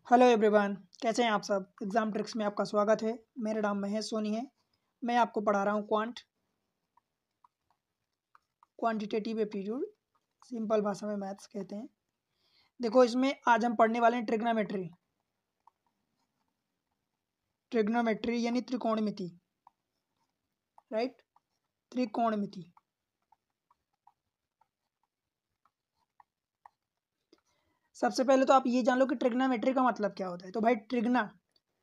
Hello everyone, कैसे हैं आप सब। एग्जाम ट्रिक्स में आपका स्वागत है। मेरा नाम महेश सोनी है। मैं आपको पढ़ा रहा हूँ क्वांटिटेटिव एप्टीट्यूड, सिंपल भाषा में मैथ्स कहते हैं। देखो, इसमें आज हम पढ़ने वाले हैं ट्रिग्नोमेट्री। ट्रिग्नोमेट्री यानी त्रिकोणमिति, राइट। त्रिकोणमिति। सबसे पहले तो आप ये जान लो कि ट्रिग्नोमेट्री का मतलब क्या होता है। तो भाई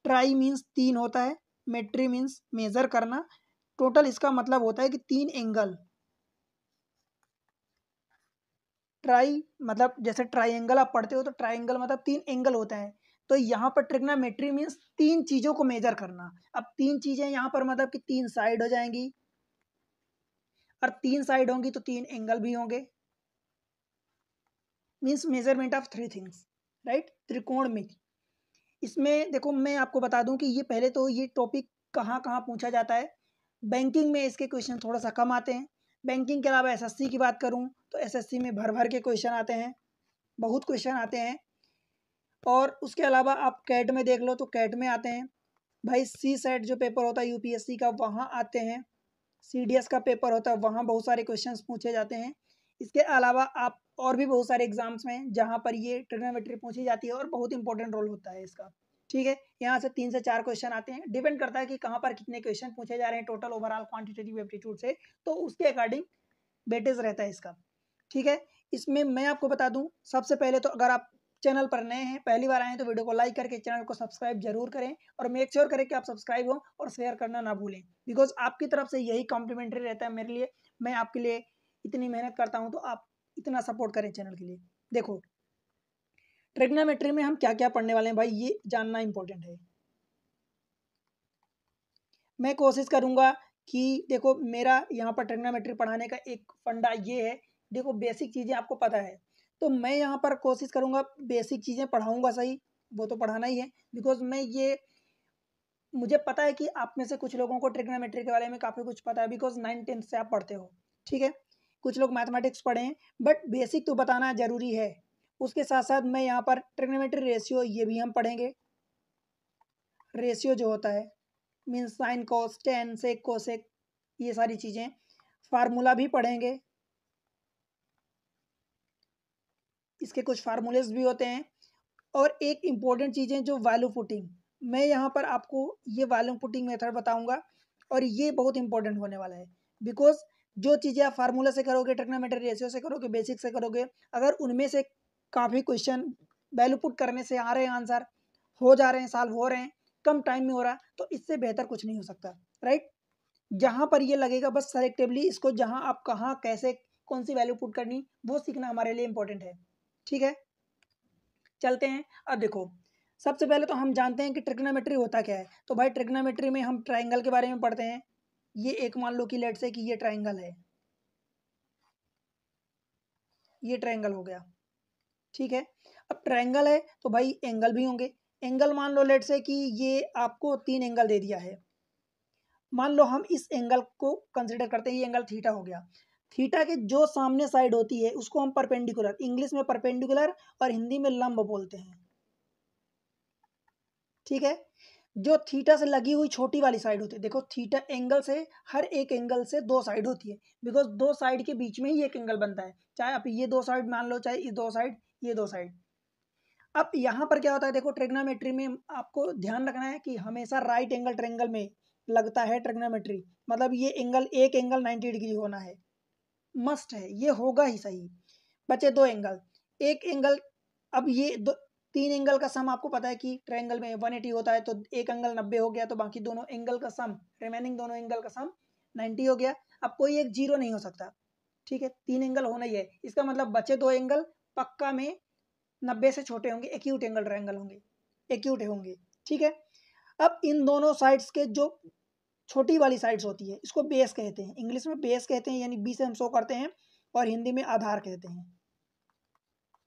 ट्राई मीन्स तीन होता है, मेट्री मीन्स मेजर करना। टोटल इसका मतलब होता है कि तीन एंगल। ट्राई मतलब जैसे ट्राइंगल आप पढ़ते हो तो ट्राइंगल मतलब तीन एंगल होता है। तो यहाँ पर ट्रिग्नोमेट्री मीन्स तीन चीजों को मेजर करना। अब तीन चीजें यहाँ पर मतलब कि तीन साइड हो जाएंगी, और तीन साइड होंगी तो तीन एंगल भी होंगे। Means measurement of three things, right. त्रिकोण में इसमें देखो, मैं आपको बता दूं कि ये पहले तो ये टॉपिक कहाँ कहाँ पूछा जाता है। बैंकिंग में इसके क्वेश्चन थोड़ा सा कम आते हैं। बैंकिंग के अलावा एसएससी की बात करूं तो एसएससी में भर भर के क्वेश्चन आते हैं, बहुत क्वेश्चन आते हैं। और उसके अलावा आप कैट में देख लो तो कैट में आते हैं। भाई सी सेट जो पेपर होता है यूपीएससी का, वहाँ आते हैं। सीडीएस का पेपर होता है, वहाँ बहुत सारे क्वेश्चंस पूछे जाते हैं। इसके अलावा आप और भी बहुत सारे एग्जाम्स में जहाँ पर ये ट्रिग्नोमेट्री पूछी जाती है और बहुत इंपॉर्टेंट रोल होता है इसका। ठीक है, यहाँ से 3 से 4 क्वेश्चन आते हैं। डिपेंड करता है कि कहाँ पर कितने क्वेश्चन पूछे जा रहे हैं टोटल ओवरऑल क्वांटिटेटिव एप्टीट्यूड से, तो उसके अकॉर्डिंग वेटेज रहता है इसका। ठीक है, इसमें मैं आपको बता दूं, सबसे पहले तो अगर आप चैनल पर नए हैं, पहली बार आए हैं, तो वीडियो को लाइक करके चैनल को सब्सक्राइब जरूर करें, और मेक श्योर करें कि आप सब्सक्राइब हो और शेयर करना ना भूलें, बिकॉज आपकी तरफ से यही कॉम्प्लीमेंट्री रहता है मेरे लिए। मैं आपके लिए इतनी मेहनत करता हूं तो आप इतना सपोर्ट करें चैनल के लिए। देखो, ट्रिग्नोमेट्री में हम क्या क्या पढ़ने वाले हैं भाई, ये जानना इंपॉर्टेंट है। मैं कोशिश करूंगा कि देखो, मेरा यहाँ पर ट्रिग्नोमेट्री पढ़ाने का एक फंडा ये है। देखो, बेसिक चीज़ें आपको पता है, तो मैं यहाँ पर कोशिश करूंगा बेसिक चीज़ें पढ़ाऊंगा, सही वो तो पढ़ाना ही है। बिकॉज मुझे पता है कि आप में से कुछ लोगों को ट्रिग्नोमेट्री के बारे में काफ़ी कुछ पता है, बिकॉज 9th-10th से आप पढ़ते हो। ठीक है, कुछ लोग मैथमेटिक्स पढ़े हैं, बट बेसिक तो बताना जरूरी है। उसके साथ साथ मैं यहाँ पर ट्रिग्नोमेट्री रेशियो ये भी हम पढ़ेंगे। रेशियो जो होता है means sine cos tan sec cosec, ये सारी चीज़ें। फार्मूला भी पढ़ेंगे, इसके कुछ फार्मूलेस भी होते हैं। और एक इम्पॉर्टेंट चीज़ें जो वैल्यू पुटिंग, मैं यहाँ पर आपको ये वैल्यू पुटिंग मेथड बताऊंगा, और ये बहुत इंपॉर्टेंट होने वाला है। बिकॉज जो चीज़ें आप फार्मूला से करोगे, ट्रिग्नोमेट्री रेशियो से करोगे, बेसिक से करोगे, अगर उनमें से काफ़ी क्वेश्चन वैल्यू पुट करने से आ रहे हैं, आंसर हो जा रहे हैं, सॉल्व हो रहे हैं, कम टाइम में हो रहा है, तो इससे बेहतर कुछ नहीं हो सकता, राइट। जहां पर ये लगेगा बस सेलेक्टिवली इसको, जहां आप कहाँ कैसे कौन सी वैल्यू पुट करनी, वो सीखना हमारे लिए इंपॉर्टेंट है। ठीक है, चलते हैं। अब देखो, सबसे पहले तो हम जानते हैं कि ट्रिग्नोमेट्री होता क्या है। तो भाई ट्रिग्नोमेट्री में हम ट्राइंगल के बारे में पढ़ते हैं। ये एक मान लो कि लेट से कि ये ट्राइंगल है, ये ट्राइंगल हो गया। ठीक है, अब ट्राइंगल है तो भाई एंगल भी होंगे। एंगल मान लो लेट से कि ये आपको तीन एंगल दे दिया है। मान लो हम इस एंगल को कंसिडर करते हैं, ये एंगल थीटा हो गया। थीटा के जो सामने साइड होती है उसको हम परपेंडिकुलर, इंग्लिश में परपेंडिकुलर और हिंदी में लंब बोलते हैं। ठीक है, जो थीटा से लगी हुई छोटी वाली साइड होती है, देखो थीटा एंगल से, हर एक एंगल से दो साइड होती है, बिकॉज दो साइड के बीच में ही एक एंगल बनता है, चाहे आप ये दो साइड मान लो, चाहे ये दो साइड, ये दो साइड। अब यहाँ पर क्या होता है, देखो ट्रिग्नोमेट्री में आपको ध्यान रखना है कि हमेशा राइट एंगल ट्रायंगल में लगता है ट्रिग्नोमेट्री, मतलब ये एंगल, एक एंगल 90 डिग्री होना है, मस्ट है, ये होगा ही सही। बचे दो एंगल, एक एंगल, अब ये दो तीन एंगल का सम आपको पता है कि ट्रायंगल में 180 होता है, तो एक एंगल 90 हो गया, तो बाकी दोनों एंगल का सम, रिमेनिंग दोनों एंगल का सम 90 हो गया। अब कोई एक जीरो नहीं हो सकता। ठीक है, तीन एंगल होना ही है, इसका मतलब बचे दो एंगल पक्का में 90 से छोटे होंगे, एक्यूट एंगल ट्रायंगल होंगे, एक्यूट होंगे। ठीक है, अब इन दोनों साइड्स के जो छोटी वाली साइड्स होती है, इसको बेस कहते हैं, इंग्लिश में बेस कहते हैं, यानी बी से हम शो करते हैं, और हिंदी में आधार कहते हैं।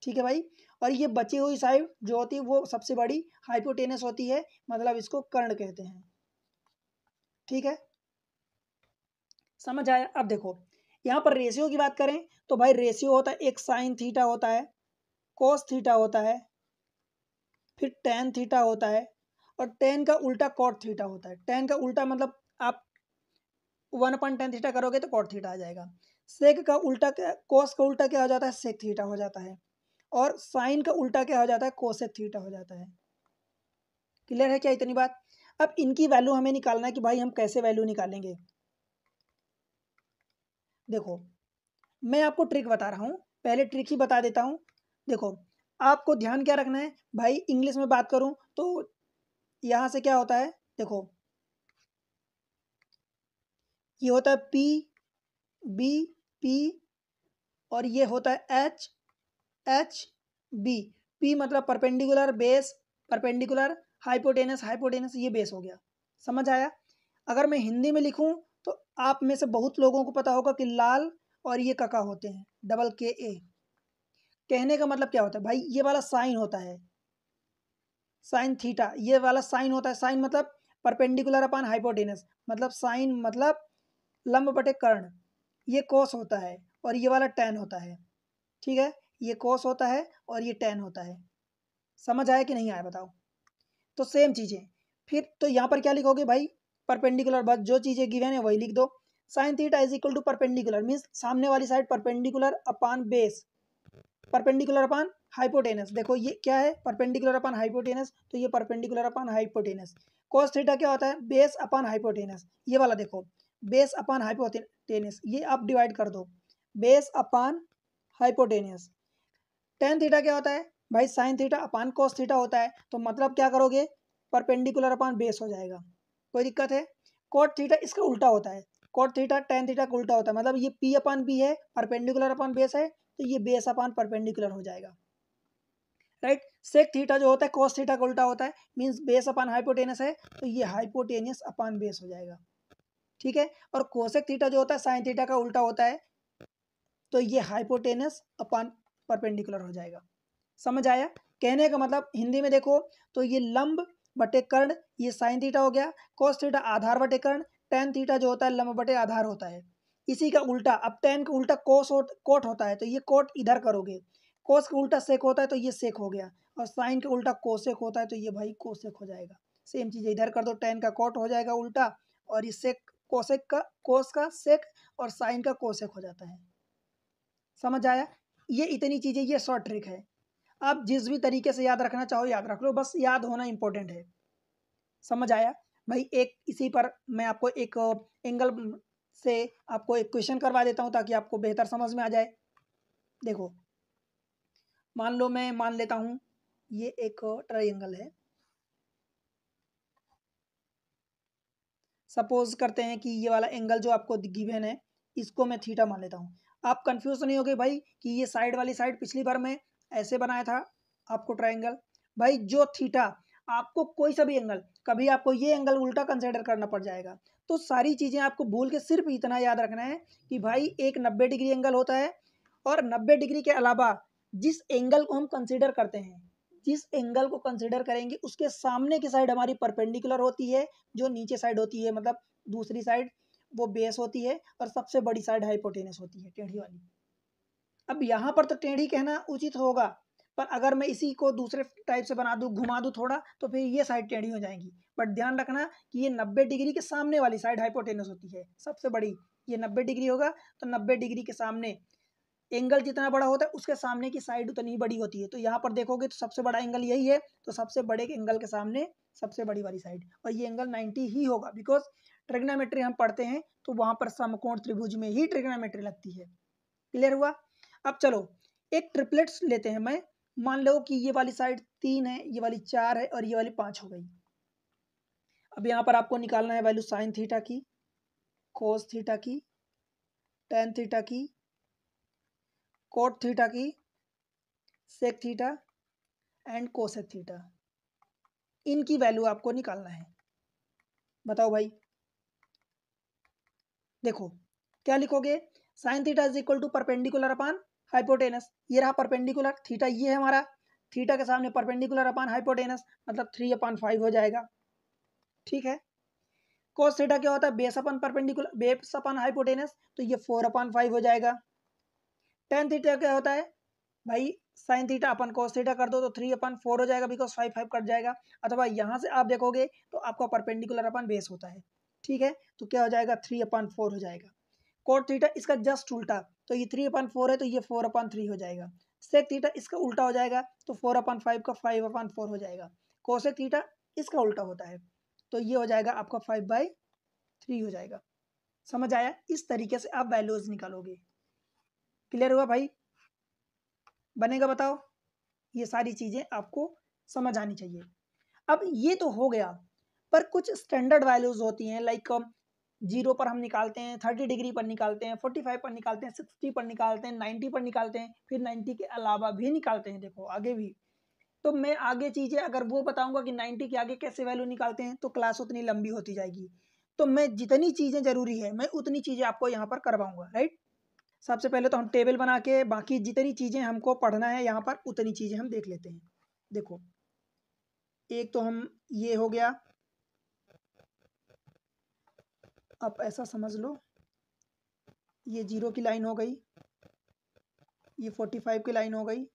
ठीक है भाई, और ये बची हुई साइड जो होती है वो सबसे बड़ी हाइपोटेनस होती है, मतलब इसको कर्ण कहते हैं। ठीक है, समझ आया। अब देखो, यहाँ पर रेशियो की बात करें तो भाई रेशियो होता है, एक साइन थीटा होता है, कोस थीटा होता है, फिर tan थीटा होता है, और tan का उल्टा cot थीटा होता है। tan का उल्टा मतलब आप 1/tan थीटा करोगे तो cot थीटा आ जाएगा। sec का उल्टा क्या, cos का उल्टा क्या हो जाता है, sec थीटा हो जाता है, और sin का उल्टा क्या हो जाता है, cosec थीटा हो जाता है। क्लियर है क्या इतनी बात? अब इनकी वैल्यू हमें निकालना है कि भाई हम कैसे वैल्यू निकालेंगे। देखो मैं आपको ट्रिक बता रहा हूँ, पहले ट्रिक ही बता देता हूँ। देखो आपको ध्यान क्या रखना है भाई, इंग्लिश में बात करूँ तो यहाँ से क्या होता है, देखो ये होता है P B P, और ये होता है H H B। P मतलब perpendicular base, perpendicular hypotenuse, hypotenuse ये बेस हो गया। समझ आया? अगर मैं हिंदी में लिखूं तो आप में से बहुत लोगों को पता होगा कि लाल और ये कका होते हैं, डबल के ए। कहने का मतलब क्या होता है भाई, ये वाला साइन होता है साइन थीटा, ये वाला साइन होता है, साइन मतलब परपेंडिकुलर अपॉन हाइपोटेनस, मतलब साइन मतलब लंब बटे कर्ण। ये कोस होता है और ये वाला टैन होता है। ठीक है, ये कोस होता है और ये टैन होता है। समझ आया कि नहीं आया बताओ? तो सेम चीजें फिर तो यहाँ पर क्या लिखोगे भाई, परपेंडिकुलर, बस जो चीजें गिवन है वही लिख दो। Sine theta is equal to perpendicular means सामने वाली side perpendicular upon base, perpendicular upon hypotenuse. देखो ये क्या है, परपेंडिकुलर अपॉन हाइपोटेनस, तो ये perpendicular upon hypotenuse. cos theta क्या होता है, बेस अपॉन हाइपोटेनस। ये वाला देखो बेस अपॉन हाइपोटेनस, ये आप डिवाइड कर दो, base upon hypotenuse. tan theta क्या होता है भाई, sine theta upon cos theta होता है, तो मतलब क्या करोगे, परपेंडिकुलर अपॉन बेस हो जाएगा। कोई दिक्कत है? cot थीटा इसका उल्टा होता है, cot थीटा tan थीटा का उल्टा होता है, मतलब ये p अपॉन b है, परपेंडिकुलर अपॉन बेस है, तो ये बेस अपॉन परपेंडिकुलर हो जाएगा। राइट, सेक थीटा जो होता है cos थीटा का उल्टा होता है, मींस बेस अपॉन हाइपोटेनस है, तो ये हाइपोटेनस अपॉन बेस हो जाएगा। ठीक है, और कोसेक थीटा जो होता है साइन थीटा का उल्टा होता है, तो ये हाइपोटेनस अपॉन परपेंडिकुलर हो जाएगा। समझ आया? कहने का मतलब हिंदी में देखो तो ये लंब बटे कर्ण, ये साइन थीटा हो गया, cos थीटा आधार बटे कर्ण, tan थीटा जो होता है लंब बटे आधार होता है। इसी का उल्टा, अब tan का उल्टा कोट होता है, तो ये कोट इधर करोगे, cos का उल्टा सेक होता है तो ये सेक हो गया, और साइन का उल्टा कोसेक होता है तो ये भाई कोसेक हो जाएगा। सेम चीज़ इधर कर दो, tan का कोट हो जाएगा उल्टा, और ये सेक कोसेक का, कोस का सेक, और साइन का कोसेक हो जाता है। समझ आया? ये इतनी चीज़ें, ये शॉर्ट ट्रिक है। आप जिस भी तरीके से याद रखना चाहो याद रख लो, बस याद होना इंपॉर्टेंट है। समझ आया भाई? एक इसी पर मैं आपको एक एंगल से आपको एक क्वेश्चन करवा देता हूं ताकि आपको बेहतर समझ में आ जाए। देखो मान लो मैं मान लेता हूं ये एक ट्रायंगल है, सपोज करते हैं कि ये वाला एंगल जो आपको गिवन है इसको मैं थीटा मान लेता हूँ। आप कंफ्यूज नहीं होगे भाई कि ये साइड वाली साइड पिछली बार मैं ऐसे बनाया था आपको ट्रायंगल, भाई जो थीटा, आपको कोई सा भी एंगल, कभी आपको ये एंगल उल्टा कंसिडर करना पड़ जाएगा, तो सारी चीज़ें आपको भूल के सिर्फ इतना याद रखना है कि भाई एक 90 डिग्री एंगल होता है, और 90 डिग्री के अलावा जिस एंगल को हम कंसिडर करते हैं, जिस एंगल को कंसिडर करेंगे उसके सामने की साइड हमारी परपेंडिकुलर होती है, जो नीचे साइड होती है मतलब दूसरी साइड वो बेस होती है, और सबसे बड़ी साइड हाइपोटेनस होती है, टेढ़ी वाली। अब यहाँ पर तो टेढ़ी कहना उचित होगा, पर अगर मैं इसी को दूसरे टाइप से बना दूँ, घुमा दूँ थोड़ा, तो फिर ये साइड टेढ़ी हो जाएगी। बट ध्यान रखना कि ये 90 डिग्री के सामने वाली साइड हाइपोटेनस होती है सबसे बड़ी। ये 90 डिग्री होगा तो 90 डिग्री के सामने एंगल जितना बड़ा होता है उसके सामने की साइड उतनी ही बड़ी होती है। तो यहाँ पर देखोगे तो सबसे बड़ा एंगल यही है, तो सबसे बड़े एंगल के सामने सबसे बड़ी वाली साइड, और ये एंगल 90 ही होगा, बिकॉज ट्रिग्नोमेट्री हम पढ़ते हैं तो वहां पर समकोण त्रिभुज में ही ट्रिग्नोमेट्री लगती है। क्लियर हुआ? अब चलो एक ट्रिपलेट्स लेते हैं, मैं मान लो कि ये वाली साइड 3 है, ये वाली 4 है, और ये वाली 5 हो गई। अब यहाँ पर आपको निकालना है वैल्यू साइन थीटा की, कोस थीटा की, टेन थीटा की, कोट थीटा की, sec theta and cosec theta. इनकी वैल्यू आपको निकालना है। बताओ भाई। देखो क्या लिखोगे, sine theta is equal to perpendicular upon hypotenuse, ये रहा परपेंडिकुलर, थीटा ये है हमारा, थीटा के सामने परपेंडिकुलर अपॉन हाइपोटेनस मतलब 3/5 हो जाएगा। ठीक है, कोस थीटा क्या होता है, base upon perpendicular, base upon hypotenuse, तो ये 4/5 हो जाएगा। टेन थीटा क्या होता है भाई, साइन थीटा अपन कॉस थीटा कर दो तो 3/4 हो जाएगा, बिकॉज 5 कट जाएगा। अथवा यहाँ से आप देखोगे तो आपका परपेंडिकुलर अपन बेस होता है, ठीक है, तो क्या हो जाएगा 3/4 हो जाएगा। कॉट थीटा इसका जस्ट उल्टा, तो ये 3/4 है तो ये 4/3 हो जाएगा। सेक थीटा इसका उल्टा हो जाएगा, तो 4/5 का 5/4 हो जाएगा। कोसेक थीटा इसका उल्टा होता है, तो ये हो जाएगा आपका 5/3 हो जाएगा। समझ आया? इस तरीके से आप वैल्यूज निकालोगे। क्लियर हुआ भाई? बनेगा? बताओ। ये सारी चीजें आपको समझ आनी चाहिए। अब ये तो हो गया, पर कुछ स्टैंडर्ड वैल्यूज होती हैं, लाइक 0 पर हम निकालते हैं, 30 डिग्री पर निकालते हैं, 45 पर निकालते हैं, 60 पर निकालते हैं, 90 पर निकालते हैं, फिर 90 के अलावा भी निकालते हैं। देखो आगे भी, तो मैं आगे चीजें अगर वो बताऊंगा कि 90 के आगे कैसे वैल्यू निकालते हैं तो क्लास उतनी लंबी होती जाएगी। तो मैं जितनी चीजें जरूरी है मैं उतनी चीजें आपको यहाँ पर करवाऊंगा, राइट। सबसे पहले तो हम टेबल बना के बाकी जितनी चीजें हमको पढ़ना है यहाँ पर उतनी चीजें हम देख लेते हैं। देखो एक तो हम ये हो गया, अब ऐसा समझ लो ये 0 की लाइन हो गई, ये 45 की लाइन हो गई,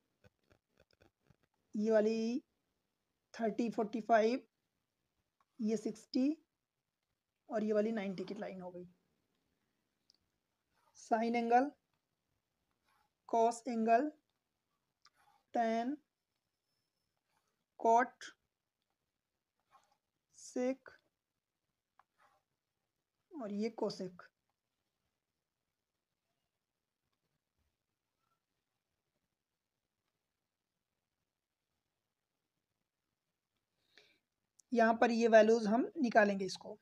ये वाली 30 45, ये 60 और ये वाली 90 की लाइन हो गई। Sine angle, cos angle, tan, cot, sec और ये कोसेक। यहाँ पर ये वैल्यूज हम निकालेंगे इसको।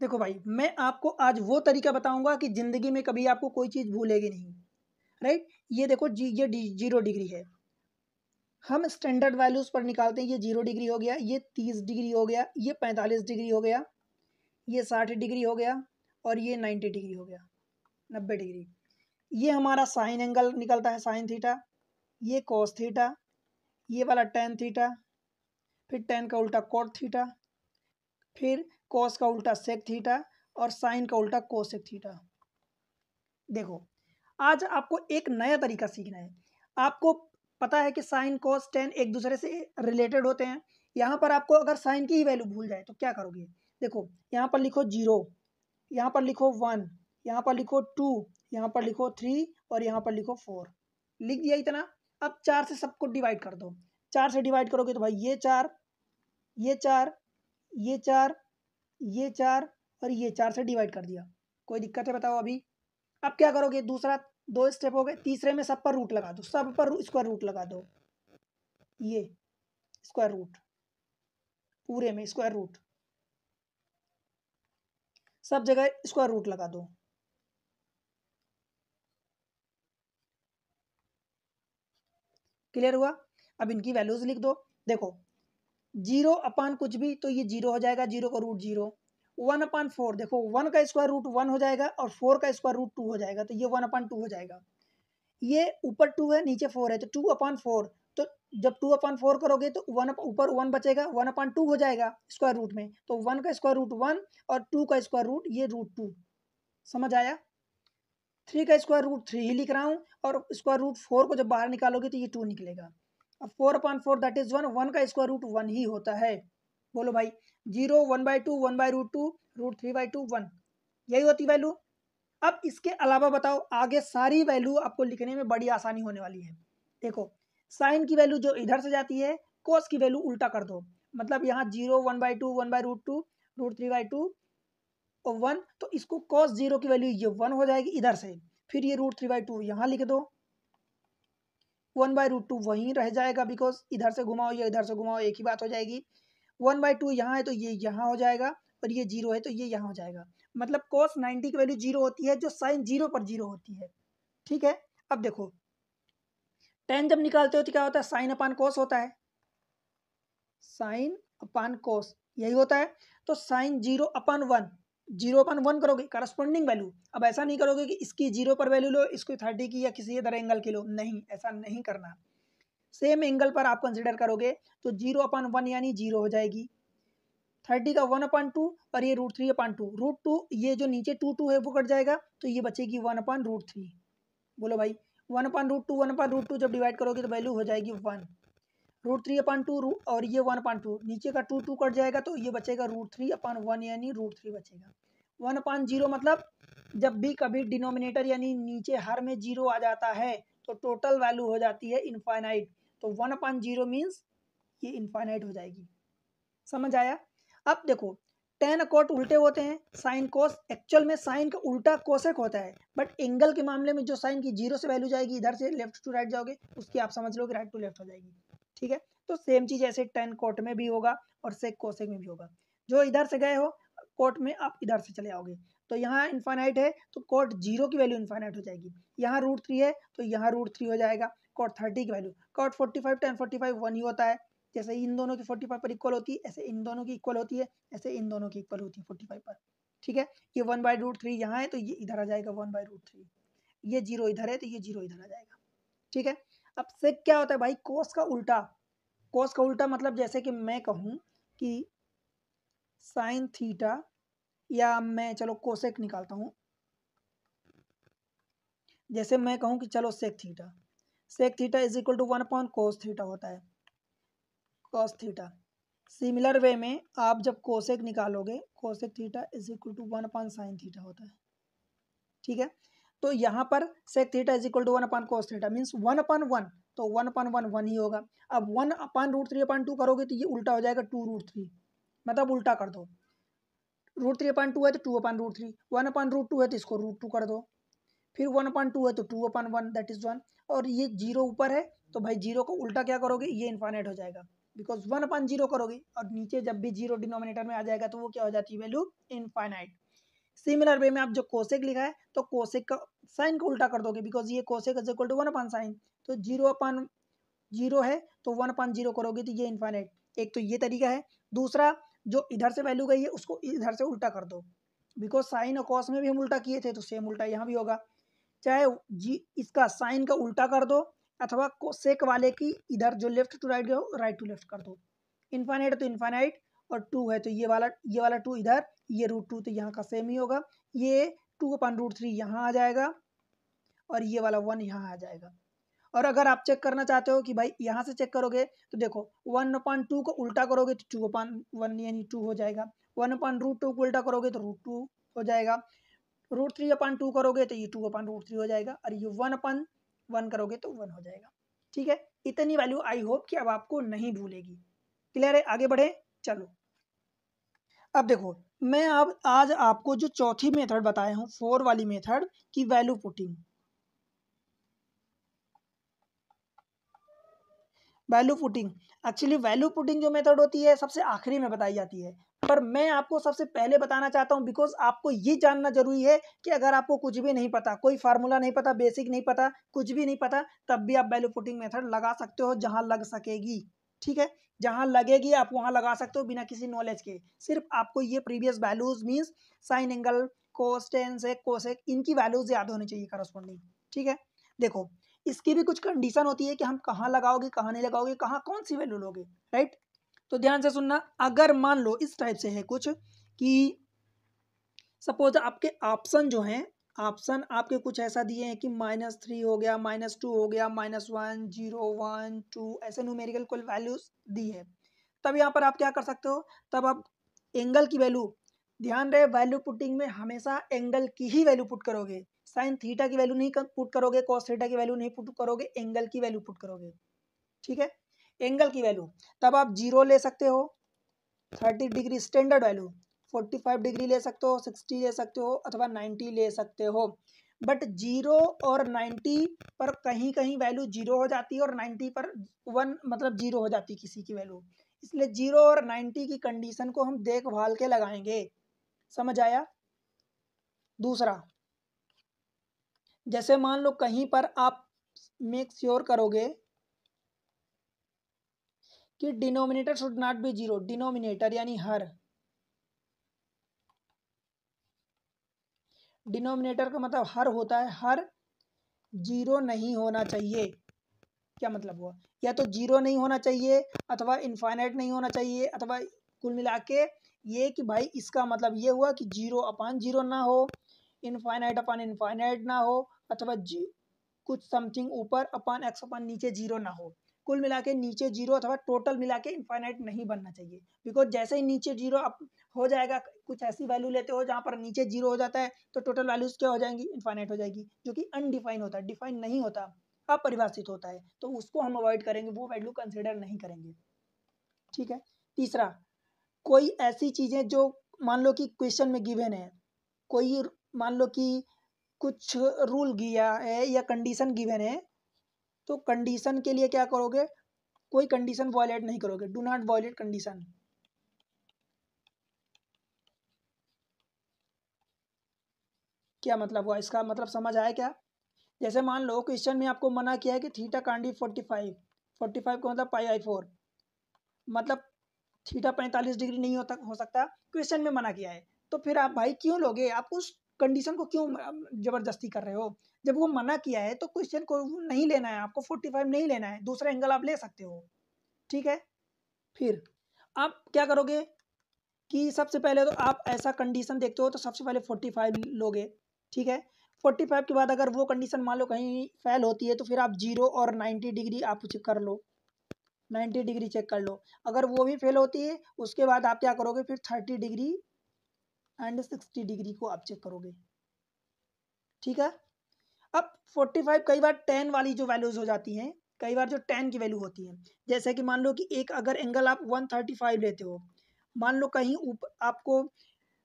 देखो भाई मैं आपको आज वो तरीका बताऊंगा कि जिंदगी में कभी आपको कोई चीज भूलेगी नहीं, राइट। ये देखो ये 0 डिग्री है, हम स्टैंडर्ड वैल्यूज पर निकालते हैं। ये 0 डिग्री हो गया, ये 30 डिग्री हो गया, ये 45 डिग्री हो गया, ये 60 डिग्री हो गया और ये 90 डिग्री हो गया, 90 डिग्री। ये हमारा साइन एंगल निकलता है, साइन थीटा, ये कॉस थीटा, ये वाला टैन थीटा, फिर टैन का उल्टा कॉट थीटा, फिर कॉस का उल्टा सेक थीटा और साइन का उल्टा कोसेक थीटा। देखो आज आपको एक नया तरीका सीखना है। आपको पता है कि साइन कॉस टेन एक दूसरे से रिलेटेड होते हैं। यहाँ पर आपको अगर साइन की ही वैल्यू भूल जाए तो क्या करोगे? देखो यहाँ पर लिखो 0, यहाँ पर लिखो 1, यहाँ पर लिखो 2, यहाँ पर लिखो 3 और यहाँ पर लिखो 4। लिख दिया इतना। अब 4 से सबको डिवाइड कर दो। 4 से डिवाइड करोगे तो भाई ये 4, ये 4, ये 4, ये 4 और ये 4 से डिवाइड कर दिया। कोई दिक्कत है बताओ अभी? अब क्या करोगे? दूसरा 2 स्टेप हो गए, तीसरे में सब पर रूट लगा दो, सब पर स्क्वायर रूट लगा दो। ये स्क्वायर रूट, पूरे में स्क्वायर रूट, सब जगह स्क्वायर रूट लगा दो। क्लियर हुआ? अब इनकी वैल्यूज लिख दो। देखो 0 कुछ भी तो ये 0 हो जाएगा, 0 का रूट 0। 1/4, देखो 1 का स्क्वायर रूट 1 हो जाएगा और 4 का स्क्वायर रूट 2 हो जाएगा, तो ये 1/2 हो जाएगा। ये ऊपर 2 है नीचे 4 है, तो 2/4। तो जब 2/4 करोगे तो 1 ऊपर 1 बचेगा, 1/2 हो जाएगा स्क्वायर रूट में। तो 1 का स्क्वायर रूट 1 और 2 का स्क्वायर रूट ये रूट 2। समझ आया? 3 का स्क्वायर रूट 3 ही लिख रहा हूँ और स्क्वायर रूट 4 को जब बाहर निकालोगे तो ये 2 निकलेगा। अब 4/4 दैट इज 1, 1 का स्क्वायर रूट 1 ही होता है। बोलो भाई 0, 1/2, 1/√2, √3/2, 1, यही होती वैल्यू। अब इसके अलावा बताओ आगे सारी वैल्यू आपको लिखने में बड़ी आसानी होने वाली है। देखो साइन की वैल्यू जो इधर से जाती है, कोस की वैल्यू उल्टा कर दो। मतलब यहाँ 0, 1/2, 1/√2, √3/2 और 1, तो इसको cos 0 की वैल्यू ये 1 हो जाएगी इधर से। फिर ये √3/2 यहाँ लिख दो, 1/√2 वहीं रह जाएगा, बिकॉज इधर से घुमाओ या इधर से घुमाओ एक ही बात हो जाएगी। 1/2 यहाँ है तो ये यहाँ हो जाएगा और ये 0 है तो ये यहाँ हो जाएगा। मतलब cos 90 की वैल्यू 0 होती है जो साइन 0 पर 0 होती है। ठीक है, अब देखो tan जब निकालते हो तो क्या होता है? साइन अपान कोस होता है, साइन अपान कोस यही होता है। तो साइन 0/1, 0/1 करोगे करस्पॉन्डिंग वैल्यू। अब ऐसा नहीं करोगे कि इसकी 0 पर वैल्यू लो, इसको 30 की या किसी अदर एंगल की लो, नहीं, ऐसा नहीं करना। सेम एंगल पर आप कंसिडर करोगे तो 0/1 यानी 0 हो जाएगी, 30 का 1/2 और ये √3/2, √2 ये जो नीचे 2 है वो कट जाएगा तो ये बचेगी 1/√3। बोलो भाई 1/√2 1/√2 जब डिवाइड करोगे तो वैल्यू हो जाएगी 1। √3/2 और ये 1/2 नीचे का 2 कट जाएगा तो ये बचेगा √3/1 यानी √3 बचेगा। 1/0 मतलब जब भी कभी डिनोमिनेटर यानी नीचे हर में 0 आ जाता है तो टोटल वैल्यू हो जाती है इनफाइनाइट। तो 1/0 मीन्स ये इनफाइनाइट हो जाएगी। समझ आया? अब देखो टेन कोट उल्टे होते हैं, साइन कोस एक्चुअल में साइन का उल्टा कोसेक होता है, बट एंगल के मामले में जो साइन की 0 से वैल्यू जाएगी इधर से लेफ्ट टू राइट जाओगे उसकी आप समझ लो कि राइट टू लेफ्ट हो जाएगी। ठीक है, तो सेम चीज ऐसे टेन कोट में भी होगा और सेक कोसेक में भी होगा। जो इधर से गए हो कोट में आप इधर से चले आओगे तो यहाँ इनफाइनाइट है तो कोट 0 की वैल्यू इनफाइनाइट हो जाएगी। यहाँ √3 है तो यहाँ √3 हो जाएगा। कोट 30 की वैल्यू, कोट 45 tan 45 1 ही होता है। जैसे इन दोनों की 45 पर इक्वल होती है ऐसे इन दोनों की इक्वल होती है, ऐसे इन दोनों की इक्वल होती है 45 पर। ठीक है, ये 1/√3 यहाँ है तो ये इधर आ जाएगा 1/√3, ये 0 इधर है तो ये 0 इधर आ जाएगा। ठीक है, अब सेक क्या होता है भाई? कोस का उल्टा। कोस का उल्टा मतलब जैसे कि मैं कहूँ कि साइन थीटा, या मैं चलो कोसेक निकालता हूँ। जैसे मैं कहूँ कि चलो sec theta is equal to 1/cos theta होता है, cos थीटा। सिमिलर वे में आप जब कोसेक निकालोगे cosec theta is equal to 1/sin theta होता है। ठीक है, तो यहाँ पर sec theta is equal to 1/cos theta means 1/1, तो 1/1 1 ही होगा। अब 1/√3/2 करोगे तो ये उल्टा हो जाएगा 2√3, मतलब उल्टा कर दो। √3/2 है तो 2/√3, 1/√2 है तो इसको √2 कर दो, फिर 1/2 है तो 2/1 दैट इज 1, और ये 0 ऊपर है तो भाई 0 को उल्टा क्या करोगे? ये इनफाइनाइट हो जाएगा बिकॉज 1/0 करोगे और नीचे जब भी 0 डिनोमिनेटर में आ जाएगा तो वो क्या हो जाती है? Value infinite. सिमिलर वे में आप जो कोसेक लिखा है तो कोसेक का साइन को उल्टा कर दोगे बिकॉज ये cosec is equal to 1/sin, तो 0/0 है तो 1/0 करोगे तो ये इनफाइनाइट। एक तो ये तरीका है। दूसरा, जो इधर से वैल्यू गई है उसको इधर से उल्टा कर दो बिकॉज साइन और कॉस में भी हम उल्टा किए थे तो सेम उल्टा यहाँ भी होगा। चाहे जी इसका साइन का उल्टा कर दो अथवा कोसेक वाले की इधर जो लेफ्ट टू राइट गए राइट टू लेफ्ट कर दो। इनफाइनाइट तो इनफाइनाइट और 2 है तो ये वाला 2 इधर, ये √2 तो यहाँ का सेम ही होगा। ये 2/√3 यहाँ आ जाएगा और ये वाला 1 यहाँ आ जाएगा। और अगर आप चेक करना चाहते हो कि भाई यहाँ से चेक करोगे तो देखो 1/2 को उल्टा करोगे तो 2/1 यानी 2 हो जाएगा। 1/√2 को उल्टा करोगे तो √2 हो जाएगा। √3/2 करोगे तो ये 2/√3 हो जाएगा और ये 1/1 करोगे तो 1 हो जाएगा। ठीक है, इतनी वैल्यू आई होप कि अब आपको नहीं भूलेगी। क्लियर है? आगे बढ़े चलो। अब देखो मैं अब आज आपको जो चौथी मेथड बताया हूँ 4 वाली मेथड की value putting. Actually value putting जो मेथड होती है सबसे आखिरी में बताई जाती है, पर मैं आपको सबसे पहले बताना चाहता हूं बिकॉज आपको ये जानना जरूरी है कि अगर आपको कुछ भी नहीं पता, कोई फार्मूला नहीं पता, बेसिक नहीं पता, कुछ भी नहीं पता, तब भी आप वैल्यू पुटिंग मेथड लगा सकते हो जहां लग सकेगी। ठीक है, जहां लगेगी आप वहां लगा सकते हो बिना किसी नॉलेज के। सिर्फ आपको ये previous values means sine angle, cos, tan sec, cosec, इनकी वैल्यूज याद होनी चाहिए करस्पॉन्डिंग। ठीक है, देखो इसकी भी कुछ कंडीशन होती है कि हम कहाँ लगाओगे, कहाँ नहीं लगाओगे, कहाँ कौन सी वैल्यू लोगे। राइट, तो ध्यान से सुनना। अगर मान लो इस टाइप से है कुछ कि सपोज आपके ऑप्शन जो हैं, ऑप्शन आपके कुछ ऐसा दिए हैं कि -3 हो गया, -2 हो गया, -1 0 1 2 ऐसे न्यूमेरिकल कोई वैल्यूज दी है। तब यहाँ पर आप क्या कर सकते हो? तब आप एंगल की वैल्यू, ध्यान रहे वैल्यू पुटिंग में हमेशा एंगल की ही वैल्यू पुट करोगे। साइन थीटा की वैल्यू नहीं पुट करोगे, कॉस थीटा की वैल्यू नहीं पुट करोगे, एंगल की वैल्यू पुट करोगे। ठीक है, एंगल की वैल्यू तब आप 0 ले सकते हो, 30 डिग्री स्टैंडर्ड वैल्यू, 45 डिग्री ले सकते हो, 60 ले सकते हो अथवा 90 ले सकते हो। बट 0 और 90 पर कहीं कहीं वैल्यू 0 हो जाती है और 90 पर 1 मतलब 0 हो जाती है किसी की वैल्यू, इसलिए 0 और 90 की कंडीशन को हम देखभाल के लगाएंगे। समझ आया? दूसरा, जैसे मान लो कहीं पर आप मेक श्योर करोगे कि denominator should not be 0, denominator यानी हर, डिनोमिनेटर का मतलब हर होता है, हर 0 नहीं होना चाहिए। क्या मतलब हुआ? या तो 0 नहीं होना चाहिए अथवा इनफाइनाइट नहीं होना चाहिए अथवा कुल मिला के ये कि भाई इसका मतलब ये हुआ कि 0/0 ना हो, इनफाइनाइट अपन इनफाइनाइट ना हो, अथवा कुछ समथिंग ऊपर अपन एक्स अपन नीचे 0 ना हो। कुल मिला के नीचे 0 अथवा टोटल मिला के इनफाइनाइट नहीं बनना चाहिए, बिकॉज जैसे ही नीचे 0 हो जाएगा, कुछ ऐसी वैल्यू लेते हो जहाँ पर नीचे 0 हो जाता है तो टोटल वैल्यूज क्या हो जाएंगी, इनफाइनाइट हो जाएगी, जो कि अनडिफाइन होता है, डिफाइन नहीं होता, अपरिभाषित होता है, तो उसको हम अवॉइड करेंगे, वो वैल्यू कंसिडर नहीं करेंगे। ठीक है। तीसरा, कोई ऐसी चीजें जो मान लो कि क्वेश्चन में गिवन है, कोई मान लो कि कुछ रूल दिया है या कंडीशन गिवन है, तो कंडीशन के लिए क्या करोगे, कोई कंडीशन वायलेट नहीं करोगे, डू नॉट वायलेट कंडीशन। क्या मतलब हुआ, इसका मतलब समझ आया क्या? जैसे मान लो क्वेश्चन में आपको मना किया है कि थीटा कांट बी 45 का मतलब π/4, मतलब थीटा 45 डिग्री नहीं होता हो सकता, क्वेश्चन में मना किया है, तो फिर आप भाई क्यों लोगे, आप उस कंडीशन को क्यों जबरदस्ती कर रहे हो? जब वो मना किया है तो क्वेश्चन को नहीं लेना है, आपको 45 नहीं लेना है, दूसरा एंगल आप ले सकते हो। ठीक है। फिर आप क्या करोगे कि सबसे पहले तो आप ऐसा कंडीशन देखते हो तो सबसे पहले 45 लोगे। ठीक है। 45 के बाद अगर वो कंडीशन मान लो कहीं फेल होती है तो फिर आप 0 और 90 डिग्री आप चेक कर लो, 90 डिग्री चेक कर लो। अगर वो भी फेल होती है उसके बाद आप क्या करोगे, फिर 30 डिग्री एंड 60 डिग्री को आप चेक करोगे। ठीक है। अब 45 कई बार 10 वाली जो वैल्यूज हो जाती हैं, कई बार जो 10 की वैल्यू होती है, जैसे कि मान लो कि एक अगर एंगल आप 135 लेते हो, मान लो कहीं ऊपर आपको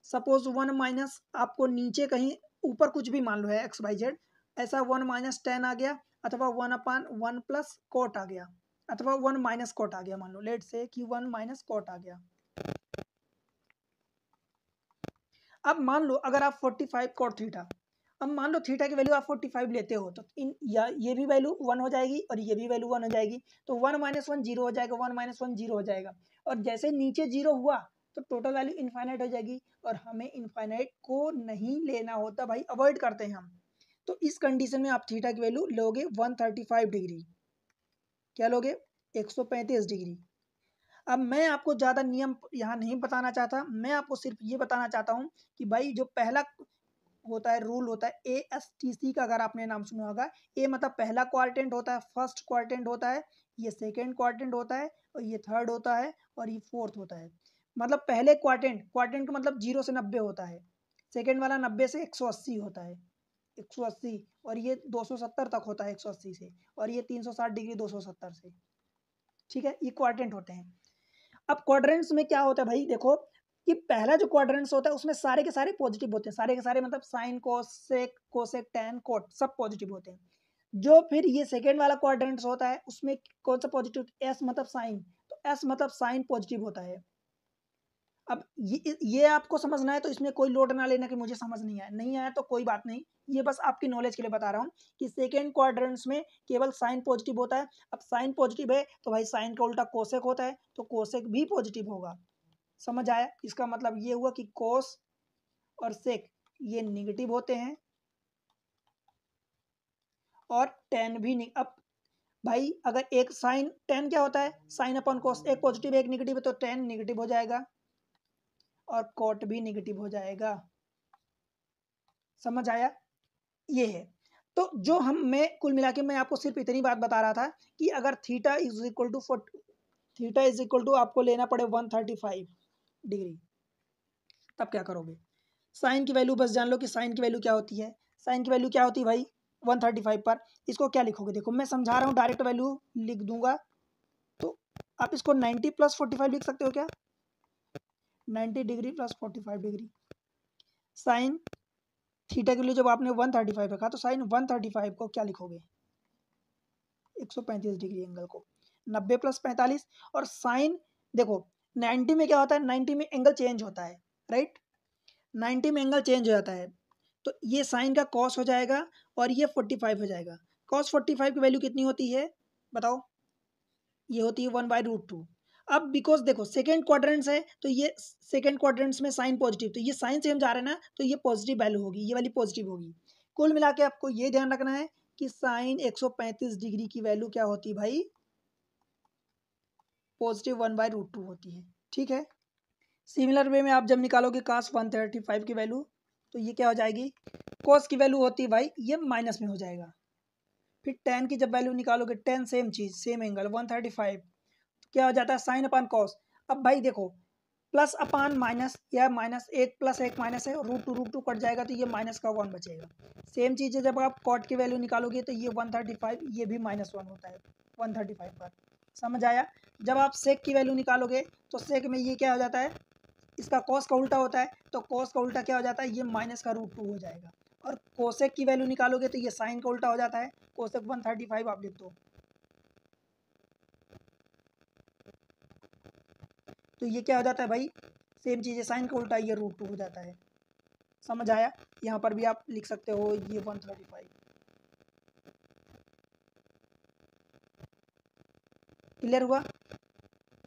सपोज 1 माइनस आपको नीचे कहीं ऊपर कुछ भी मान लो है XYZ, ऐसा 1 - 10 आ गया, अथवा 1/1 + कोट आ गया, अथवा 1 - कोट आ गया, मान लो लेट से कि 1 - कोट आ गया। अब मान लो अगर आप 45 कोट थीटा, अब मान लो थीटा की वैल्यू आप 45 लेते हो तो ये भी वैल्यू 1 हो जाएगी और ये भी वैल्यू 1 हो जाएगी, तो 1 - 1 0 हो जाएगा, 1 - 1 0 हो जाएगा, और जैसे नीचे 0 हुआ तो टोटल वैल्यू इनफाइनाइट हो जाएगी, और हमें इनफाइनाइट को नहीं लेना होता भाई, अवॉइड करते हैं हम। तो इस कंडीशन में आप थीटा की वैल्यू लोगे 135 डिग्री, क्या लोगे, 135 डिग्री। अब मैं आपको ज़्यादा नियम यहाँ नहीं बताना चाहता, मैं आपको सिर्फ ये बताना चाहता हूँ कि भाई जो पहला होता है रूल होता है ASTC का, अगर आपने नाम सुना होगा, ए मतलब पहला क्वाड्रेंट होता है, फर्स्ट क्वाड्रेंट होता है, ये सेकंड क्वाड्रेंट होता है, और ये थर्ड होता है, और ये फोर्थ होता है। मतलब पहले क्वाड्रेंट का मतलब 0 से 90 होता है, सेकंड वाला 90 से 180 होता है, 180, और ये 270 तक होता है 180 से, और ये 360 डिग्री 270 से। ठीक है, ये क्वाड्रेंट होते हैं। अब क्वाड्रेंट्स में क्या होता है भाई, देखो कि पहला जो क्वाड्रेंट्स होता है उसमें सारे के सारे पॉजिटिव होते हैं, सारे के सारे मतलब sine cosec cosec tan cot सब पॉजिटिव होते हैं। जो फिर ये सेकेंड वाला क्वाड्रेंट्स होता है उसमें कौन सा पॉजिटिव, एस मतलब साइन, तो एस मतलब साइन पॉजिटिव होता है। अब ये आपको समझना है, तो इसमें कोई लोड ना लेना कि मुझे समझ नहीं आया तो कोई बात नहीं, ये बस आपकी नॉलेज के लिए बता रहा हूँ कि सेकेंड क्वाड्रेंट्स में केवल साइन पॉजिटिव होता है। अब साइन पॉजिटिव है तो भाई साइन का उल्टा कोसेक होता है, तो कोसेक भी पॉजिटिव होगा। समझ आया? इसका मतलब ये हुआ कि कोस और सेक ये निगेटिव होते हैं, और टेन भी नहीं। अब भाई अगर एक साइन टेन क्या होता है, साइन अपॉन कोस, एक पॉजिटिव एक निगेटिव है तो टेन निगेटिव हो जाएगा, और कोट भी निगेटिव हो जाएगा। समझ आया? ये है। तो जो मैं कुल मिला के मैं आपको सिर्फ इतनी बात बता रहा था कि अगर थीटा इज इक्वल टू आपको लेना पड़े 135 डिग्री, तब क्या करोगे? साइन की वैल्यू बस जान लो कि साइन की वैल्यू क्या होती है। साइन की वैल्यू क्या होती है भाई 135 पर, इसको क्या लिखोगे, देखो मैं समझा रहा हूँ, डायरेक्ट वैल्यू लिख दूंगा, तो आप इसको 90 + 45 लिख सकते हो क्या, 90 डिग्री + 45 डिग्री। साइन थीटा के लिए जब आपने 135 रखा तो साइन 135 को क्या लिखोगे, 135 डिग्री एंगल को, 90 + 45, और साइन देखो 90 में क्या होता है, 90 में एंगल चेंज होता है, राइट, 90 में एंगल चेंज हो जाता है, तो ये साइन का कॉस हो जाएगा और ये 45 हो जाएगा। कॉस 45 की वैल्यू कितनी होती है बताओ, ये होती है 1/√2। अब बिकॉज देखो सेकेंड क्वाड्रेंट्स है तो ये सेकेंड क्वाड्रेंट्स में साइन पॉजिटिव, तो ये साइन से हम जा रहे हैं ना, तो ये पॉजिटिव वैल्यू होगी, ये वाली पॉजिटिव होगी। कुल मिला के आपको ये ध्यान रखना है कि साइन 135 डिग्री की वैल्यू क्या होती है भाई, पॉजिटिव 1/√2 होती है। ठीक है, सिमिलर वे में आप जब निकालोगे cos 135 की वैल्यू तो ये क्या हो जाएगी, cos की वैल्यू होती है भाई ये माइनस में हो जाएगा। फिर tan की जब वैल्यू निकालोगे, tan सेम चीज़ सेम एंगल 135 तो क्या हो जाता है साइन अपान कॉस। अब भाई देखो प्लस अपान माइनस या माइनस, एक प्लस एक माइनस है, रूट टू कट जाएगा तो ये माइनस का 1 बचेगा। सेम चीज़ है जब आप कॉट की वैल्यू निकालोगे तो ये 135 ये भी -1 होता है 135 पर। समझ आया। जब आप सेक की वैल्यू निकालोगे तो सेक में ये क्या हो जाता है, इसका कॉस का उल्टा होता है तो कॉस का उल्टा क्या हो जाता है, ये माइनस का √2 हो जाएगा। और कोसेक की वैल्यू निकालोगे तो ये साइन का उल्टा हो जाता है, कोसेक 135 आप लिख दो तो ये क्या हो जाता है भाई, सेम चीज़ है साइन का उल्टा ये √2 हो जाता है। समझ आया। यहाँ पर भी आप लिख सकते हो ये 135। क्लियर हुआ।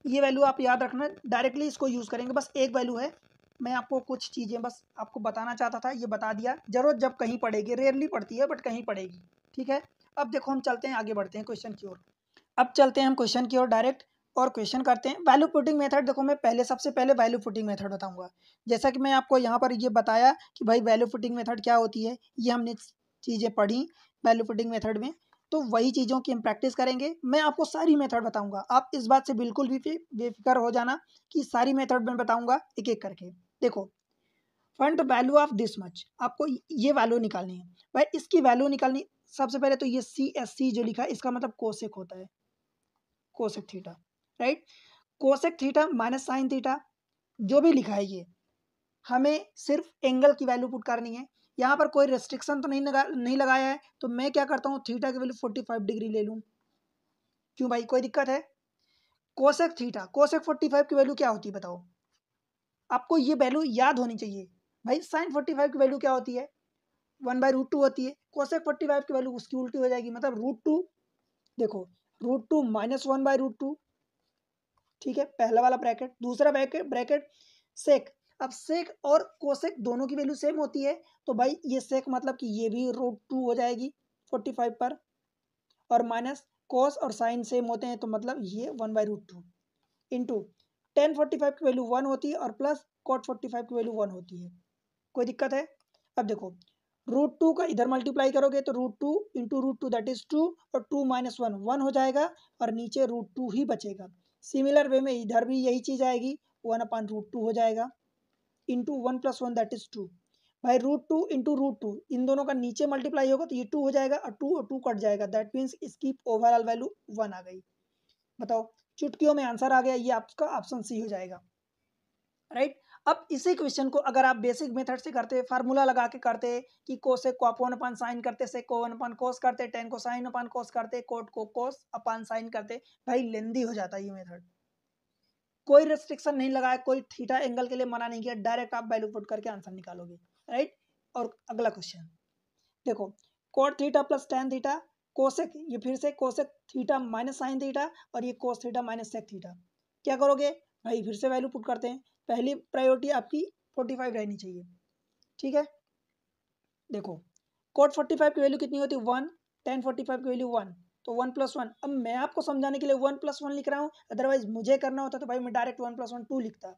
ये वैल्यू आप याद रखना, डायरेक्टली इसको यूज़ करेंगे, बस एक वैल्यू है। मैं आपको कुछ चीज़ें बस आपको बताना चाहता था, ये बता दिया। जरूरत जब कहीं पड़ेगी, रेयरली पड़ती है बट कहीं पड़ेगी। ठीक है। अब देखो हम चलते हैं आगे, बढ़ते हैं क्वेश्चन की ओर। अब चलते हैं हम क्वेश्चन की ओर डायरेक्ट और क्वेश्चन करते हैं। वैल्यू पुटिंग मेथड देखो, मैं पहले सबसे पहले वैल्यू पुटिंग मेथड बताऊंगा। जैसा कि मैं आपको यहाँ पर ये बताया कि भाई वैल्यू पुटिंग मेथड क्या होती है, ये हमने चीज़ें पढ़ी वैल्यू पुटिंग मेथड में, तो वही चीज़ों की हम प्रैक्टिस करेंगे। मैं आपको सारी मेथड बताऊंगा, आप इस बात से बिल्कुल भी बेफिक्र हो जाना कि सारी मेथड में बताऊंगा एक एक करके। देखो find the value of this much, आपको ये वैल्यू निकालनी है भाई, इसकी वैल्यू निकालनी। सबसे पहले तो ये CSC जो लिखा है इसका मतलब कोसेक होता है, cosec theta, right. Cosec theta minus sine theta, जो भी लिखा है ये हमें सिर्फ एंगल की वैल्यू पुट करनी है। यहाँ पर कोई रेस्ट्रिक्शन तो नहीं लगाया है, तो मैं क्या करता हूँ थीटा की वैल्यू 45 डिग्री ले लूँ। क्यों भाई कोई दिक्कत है। कोसेक थीटा, कोसेक 45 की वैल्यू क्या होती है बताओ, आपको ये वैल्यू याद होनी चाहिए भाई। साइन 45 की वैल्यू क्या होती है, 1/√2 होती है। कोसेक 45 की वैल्यू उसकी उल्टी हो जाएगी, मतलब √2। देखो √2 माइनस 1/√2, ठीक है, पहला वाला ब्रैकेट। दूसरा ब्रैकेट सेक। अब सेक और कोसेक दोनों की वैल्यू सेम होती है, तो भाई ये सेक मतलब कि ये भी √2 हो जाएगी 45 पर, और माइनस कोस और साइन सेम होते हैं तो मतलब ये 1/√2 इंटू टेन 45 की वैल्यू 1 होती है और प्लस कॉट 45 की वैल्यू 1 होती है। कोई दिक्कत है। अब देखो √2 का इधर मल्टीप्लाई करोगे तो √2 इंटू √2 दैट इज 2, और 2 माइनस 1 1 हो जाएगा, और नीचे √2 ही बचेगा। सिमिलर वे में इधर भी यही चीज़ आएगी, 1/√2 हो जाएगा इंटू 1 + 1 दैट इज 2। भाई √2 इंटू √2 इन दोनों का नीचे मल्टीप्लाई होगा तो ये 2 हो जाएगा, और 2 कट जाएगा, दैट मीन्स इसकी ओवरऑल वैल्यू 1 आ गई। बताओ चुटकियों में आंसर आ गया, ये आपका ऑप्शन सी हो जाएगा, राइट। अब इसी क्वेश्चन को अगर आप बेसिक मेथड से करते, फार्मूला लगा के करते कि कोसेक को अपोन अपान साइन करते, सेक को 1 अपान कोस करते, टेन को साइन अपान कोस करते, कोट को कोस अपान साइन करते, भाई लेंदी हो जाता है ये मेथड। कोई रेस्ट्रिक्शन नहीं लगाया, कोई थीटा एंगल के लिए मना नहीं किया, डायरेक्ट आप वैल्यू पुट करके आंसर निकालोगे, राइट। और अगला क्वेश्चन देखो, cot theta plus tan theta cosec, ये फिर से cosec theta minus sine theta, और ये cos theta minus sec theta. क्या करोगे भाई, फिर से वैल्यू पुट करते हैं। पहली प्रायोरिटी आपकी 45 रहनी चाहिए, ठीक है। देखो कोट 45 की वैल्यू कितनी होती है 1, टेन 45 की वैल्यू 1, तो 1 + 1। अब मैं आपको समझाने के लिए 1 + 1 लिख रहा हूँ, अदरवाइज मुझे करना होता तो भाई मैं डायरेक्ट 1 + 1 2 लिखता।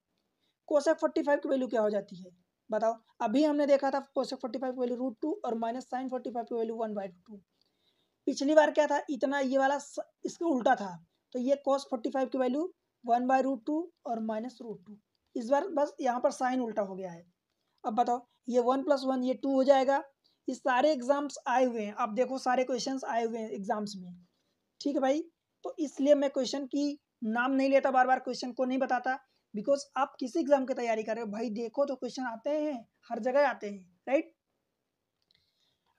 कोसेक 45 की वैल्यू क्या हो जाती है बताओ। अभी हमने देखा था कोसेक 45 की वैल्यू √2 और माइनस साइन 45 की वैल्यू 1/2। पिछली बार क्या था, इतना ये वाला इसका उल्टा था, तो ये cos 45 की वैल्यू 1/√2 और माइनस √2। इस बार बस यहाँ पर साइन उल्टा हो गया है। अब बताओ ये 1 + 1 ये 2 हो जाएगा। ये सारे एग्जाम्स आए हुए हैं, आप देखो सारे क्वेश्चंस आए हुए हैं एग्जाम्स में, ठीक है भाई। तो इसलिए मैं क्वेश्चन की नाम नहीं लेता, बार बार क्वेश्चन को नहीं बताता, बिकॉज आप किसी एग्जाम की तैयारी कर रहे हो भाई, देखो तो क्वेश्चन आते हैं, हर जगह आते हैं, राइट।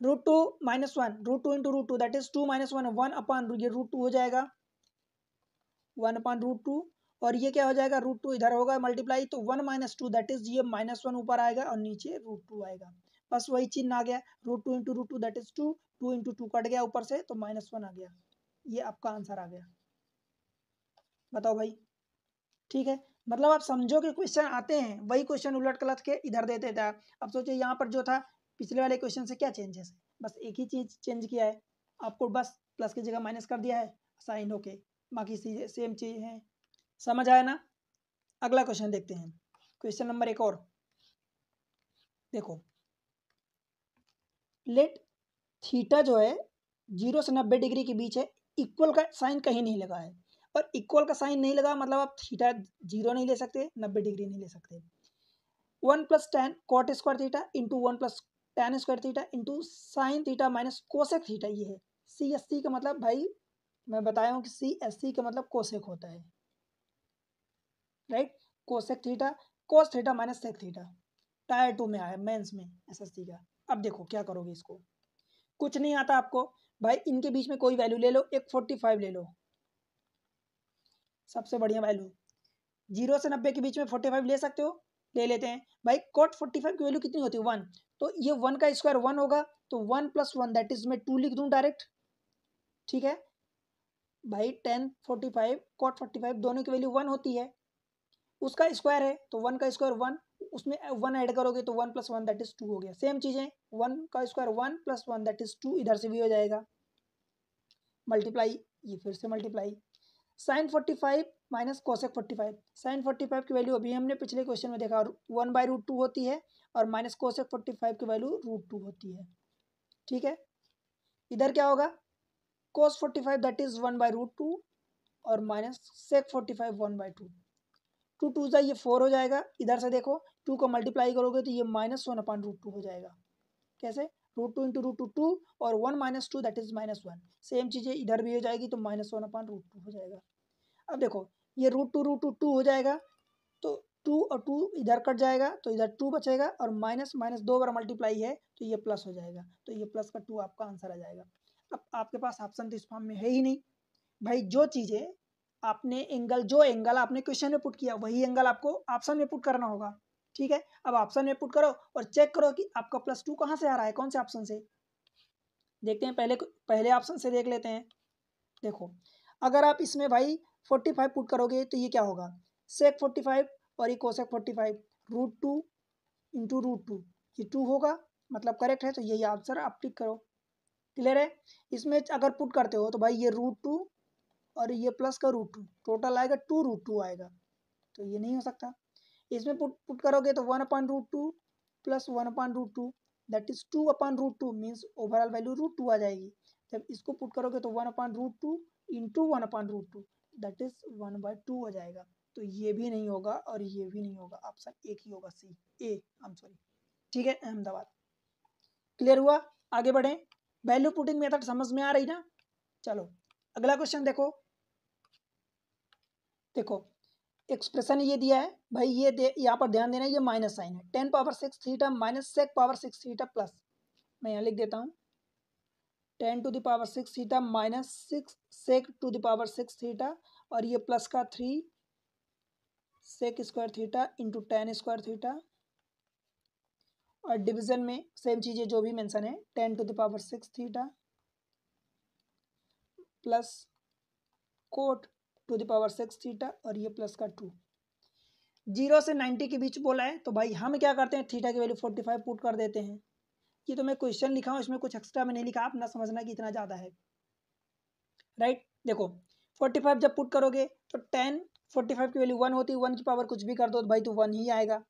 √2 - 1, √2 इंटू √2 दैट इज 2 - 1, 1 ये √2 हो जाएगा, 1/√2, और ये क्या हो जाएगा √2 इधर होगा मल्टीप्लाई, तो 1 - 2 दैट इज ये -1 ऊपर आएगा और नीचे √2 आएगा। बस वही चिन्ह आ गया, √2 into √2 that is 2, 2 into 2 cut गया ऊपर से तो -1 आ गया। ये आपका आंसर आ गया। बताओ भाई, ठीक है। मतलब आप समझो कि क्वेश्चन आते हैं, वही क्वेश्चन उलट पलट के इधर दे देता है। अब सोचिए यहाँ पर जो था पिछले वाले क्वेश्चन से क्या चेंजेस है, बस एक ही चीज चेंज किया है, आपको बस प्लस की जगह माइनस कर दिया है साइन होके, बाकी चीजें सेम चीज है। समझ आया ना। अगला क्वेश्चन देखते हैं। क्वेश्चन नंबर एक और देखो, लेट थीटा जो है 0 से 90 डिग्री के बीच है, इक्वल का साइन कहीं नहीं लगा है, और इक्वल का साइन नहीं लगा मतलब आप थीटा 0 नहीं ले सकते, 90 डिग्री नहीं ले सकते। 1 plus tan cot square theta into 1 plus tan square theta into sine theta minus cosec theta, ये है सी एस सी का मतलब, भाई मैं बताया हूँ कि सी एस सी का मतलब कोसेक होता है, right. Cosec theta cos theta minus sec theta, टायर 2 में आया, मेंस में एसएससी का। अब देखो क्या करोगे, इसको कुछ नहीं आता आपको भाई, इनके बीच में कोई वैल्यू ले लो, एक 45 ले लो, सबसे बढ़िया वैल्यू। 0 से 90 के बीच में 45 ले सकते हो, ले लेते हैं भाई। कॉट 45 की वैल्यू कितनी होती है 1, तो ये 1 का स्क्वायर 1 होगा, तो 1 प्लस 1 दैट इज मैं 2 लिख दूं डायरेक्ट, ठीक है भाई। 10 45 कॉट 45 दोनों की वैल्यू 1 होती है, उसका स्क्वायर है तो 1 का स्क्वायर 1, उसमें 1 ऐड करोगे तो 1 प्लस 1 दैट इज 2 हो गया। सेम चीजें 1 का स्क्वायर 1 प्लस 1 दैट इज 2, इधर से भी हो जाएगा मल्टीप्लाई, ये फिर से multiply. Sine 45 minus cosec 45, sine 45 की वैल्यू अभी हमने पिछले क्वेश्चन में देखा 1/√2 होती है, और माइनस कोसेक 45 की वैल्यू √2 होती है, ठीक है। इधर क्या होगा, कोस 45 दैट इज 1/√2 और माइनस सेक 45 1/2, 2 2 जा ये 4 हो जाएगा। इधर से देखो 2 को मल्टीप्लाई करोगे तो ये -1/√2 हो जाएगा। कैसे, √2 इंटू √2 2 और 1 माइनस 2 दैट इज -1। सेम चीज़ें इधर भी हो जाएगी तो -1/√2 हो जाएगा। अब देखो ये √2 हो जाएगा, तो 2 और 2 इधर कट जाएगा तो इधर 2 बचेगा, और माइनस माइनस 2 बार मल्टीप्लाई है तो ये प्लस हो जाएगा, तो ये प्लस का 2 आपका आंसर आ जाएगा। अब आपके पास ऑप्शन तो इस फॉर्म में है ही नहीं भाई, जो चीज़ें आपने एंगल, जो एंगल आपने क्वेश्चन में पुट किया वही एंगल आपको ऑप्शन में पुट करना होगा, ठीक है। अब ऑप्शन में पुट करो और चेक करो कि आपका +2 कहाँ से आ रहा है, कौन से ऑप्शन से। देखते हैं, पहले ऑप्शन से देख लेते हैं। देखो अगर आप इसमें भाई 45 पुट करोगे तो ये क्या होगा, सेक 45 और ये कोसेक 45, √2 इंटू √2, ये 2 होगा, मतलब करेक्ट है, तो यही आंसर आप टिक करो। क्लियर है। इसमें अगर पुट करते हो तो भाई ये √2 और ये प्लस का √2, टोटल आएगा 2√2 आएगा, तो ये नहीं हो सकता। इसमें पुट करोगे तो 1/√2 plus 1/√2 that is 2/√2, means overall value √2 आ जाएगी। जब इसको पुट करोगे तो 1/√2 इंटू 1/√2 दैट इज 1/2 हो जाएगा, तो ये भी नहीं होगा और ये भी नहीं होगा, ऑप्शन एक ही होगा, सी ए, आई एम सॉरी, ठीक है, अहमदाबाद। क्लियर हुआ, आगे बढ़े। वैल्यू पुटिंग मेथड समझ में आ रही ना। चलो अगला क्वेश्चन देखो। देखो एक्सप्रेशन ये दिया है भाई, ये यहाँ पर ध्यान देना, ये माइनस साइन है, 10⁻6 theta minus sec power 6 theta plus, मैं यहाँ लिख देता हूँ 10⁻6 theta minus 6 sec to the power 6 theta, और ये प्लस का 3 sec square theta into 10 square theta, और डिवीजन में सेम चीज़ें जो भी मेंशन है 10⁻6 theta plus cot to the power 6 theta, और ये प्लस का 2। 0 से 90 के बीच बोला है तो भाई हम क्या करते हैं, थीटा की वैल्यू 45 पुट कर देते हैं। ये तो मैं क्वेश्चन लिखा हूँ, इसमें कुछ एक्स्ट्रा मैंने लिखा, आप ना समझना कि इतना ज़्यादा है, राइट। देखो 45 जब पुट करोगे तो 10 45 की वैल्यू 1 होती है, 1 की पावर कुछ भी कर दो तो भाई तो 1 ही आएगा,